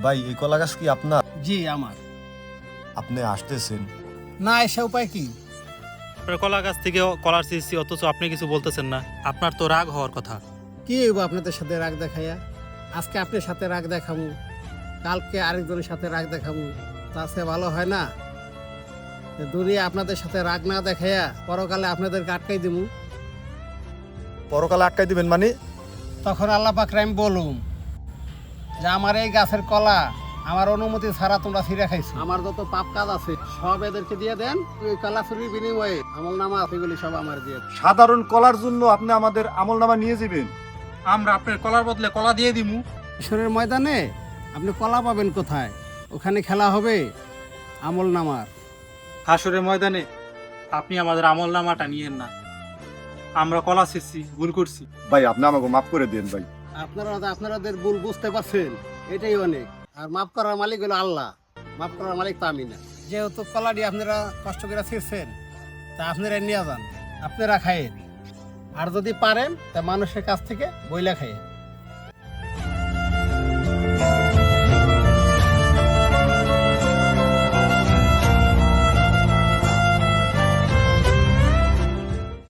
ভাই এই কলা গাছ কি আপনার? জি আমার। আপনি আসতেছেন? না এসে উপায় কি? আপনার কলা গাছ থেকে কলার চিনছি, অথচ আপনি কিছু বলতেছেন না। আপনার তো রাগ হওয়ার কথা। কি হইব আপনাদের সাথে রাগ দেখাইয়া? আজকে আপনার সাথে রাগ দেখামু, কালকে আরেকজনের সাথে রাগ দেখামু, তার চেয়ে ভালো হয় না দুনিয়া আপনাদের সাথে রাগ না দেখাইয়া পরকালে আপনাদেরকে আটকাই দিমু। পরকালে আটকাই দিবেন মানে? তখন আল্লাহ পাক আমি বলুম যে আমার এই গাছের কলা আমার অনুমতি ছাড়া তোমরা ছিঁড়ে খাইছো, আমার যত পাপ কাজ আছে সব এদেরকে দিয়ে দেন। ওই কলা চুরির বিনিময়ে আমল নামা এগুলি সব আমার দিয়ে দেন। সাধারণ কলার জন্য আপনি আমাদের আমলনামা নিয়ে যাবেন? আমরা আপনার কলার বদলে কলা দিয়ে দিমু। ঈশ্বরের ময়দানে আপনি কলা পাবেন কোথায়? ওখানে খেলা হবে আমল নামার। হাসরের ময়দানে আপনি আমাদের আমল নামাটা নিয়েন না। আমরা কলা ছিঁড়ছি, ভুল করছি। ভাই আপনি আমাকে মাফ করে দেন ভাই। আপনাদের ভুল বুঝতে পারছেন, এটাই অনেক। আর মাফ করার মালিক হলো আল্লাহ, মাফ করার মালিক তো আমি না। যেহেতু কলাটি আপনারা কষ্ট করে ছিঁড়ছেন, তা আপনারা নিয়ে যান, আপনারা খাইয়েন। আর যদি পারেন তা মানুষের কাছ থেকে বইলা খাইয়েন।